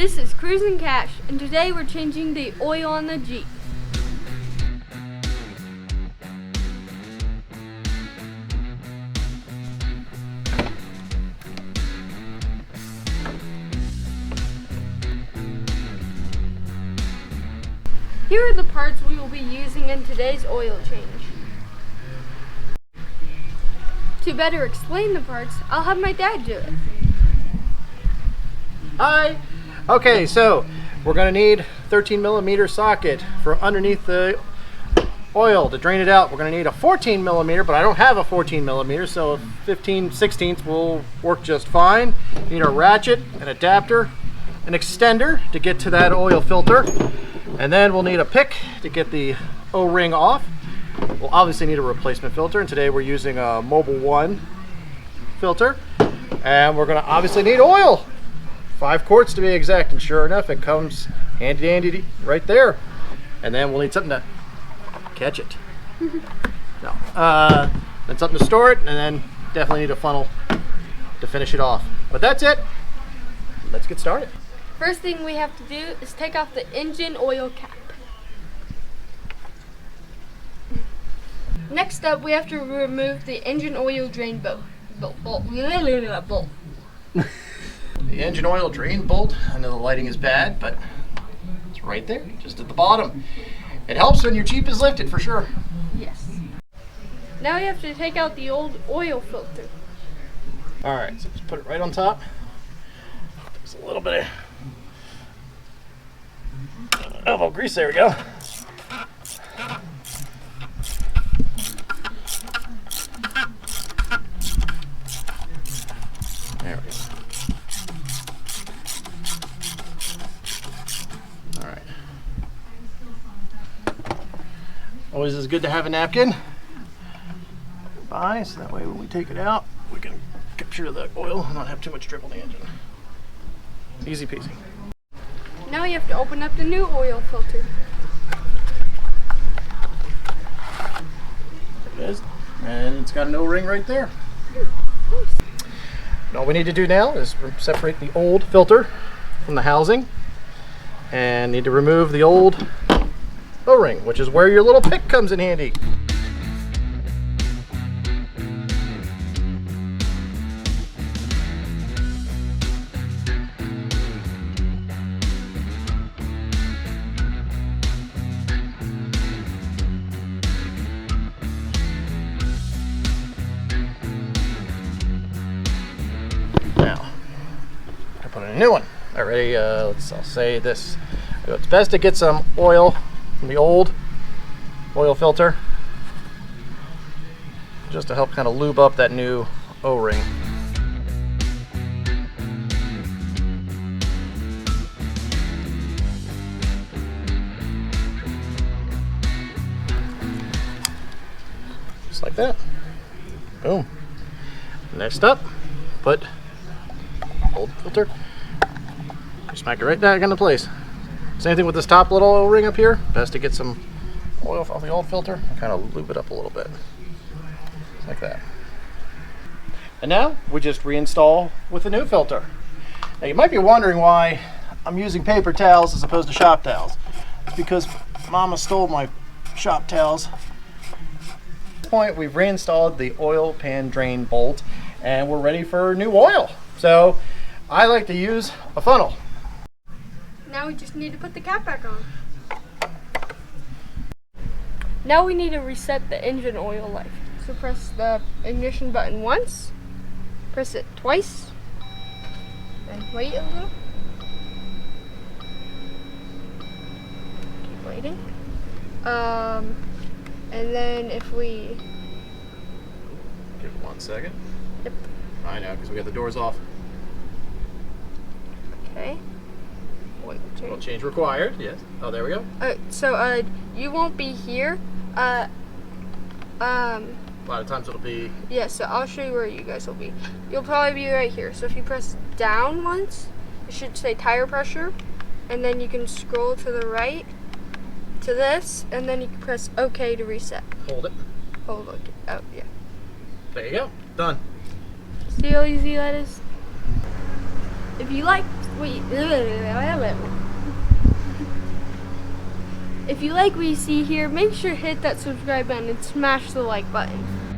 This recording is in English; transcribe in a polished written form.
This is CruisinCash, and today we're changing the oil on the Jeep. Here are the parts we will be using in today's oil change. To better explain the parts, I'll have my dad do it. Hi! Okay, so we're going to need 13mm socket for underneath the oil to drain it out. We're going to need a 14mm, but I don't have a 14mm, so 15/16 will work just fine. You need a ratchet, an adapter, an extender to get to that oil filter, and then we'll need a pick to get the O-ring off. We'll obviously need a replacement filter, and today we're using a Mobile 1 filter, and we're going to obviously need oil. 5 quarts to be exact, and sure enough it comes handy dandy right there. And then we'll need something to catch it. Then something to store it, and then definitely need a funnel to finish it off. But that's it. Let's get started. First thing we have to do is take off the engine oil cap. Next up, we have to remove the engine oil drain bolt. The engine oil drain bolt, I know the lighting is bad, but it's right there, just at the bottom. It helps when your Jeep is lifted, for sure. Yes. Now we have to take out the old oil filter. All right, so just put it right on top. There's a little bit of elbow grease, there we go. There we go. Always is good to have a napkin nearby, so that way when we take it out, we can capture the oil and not have too much drip on the engine. Easy peasy. Now we have to open up the new oil filter. There it is, and it's got an O-ring right there. And all we need to do now is separate the old filter from the housing, and need to remove the old O-ring, which is where your little pick comes in handy. Now, I put in a new one. Already, I'll say this. It's best to get some oil from the old oil filter just to help kind of lube up that new O-ring. Just like that. Boom. Next up, put old filter, smack it right back into place. Same thing with this top little O-ring up here. Best to get some oil off the old filter and kind of lube it up a little bit. Like that. And now we just reinstall with the new filter. Now you might be wondering why I'm using paper towels as opposed to shop towels. It's because Mama stole my shop towels. At this point, we've reinstalled the oil pan drain bolt and we're ready for new oil. So I like to use a funnel. Now we just need to put the cap back on. Now we need to reset the engine oil life. So press the ignition button once, press it twice, and wait a little. Keep waiting. And then if we... Give it 1 second. Yep. I know, because we got the doors off. Okay. Oil change required, yes. Oh, there we go. So you won't be here. A lot of times it'll be... Yeah, so I'll show you where you guys will be. You'll probably be right here. So if you press down once, it should say tire pressure, and then you can scroll to the right to this, and then you can press OK to reset. Hold it. Hold OK. Oh, yeah. There you go. Done. See how easy that is? If you liked Wait. If you like what you see here, make sure to hit that subscribe button and smash the like button.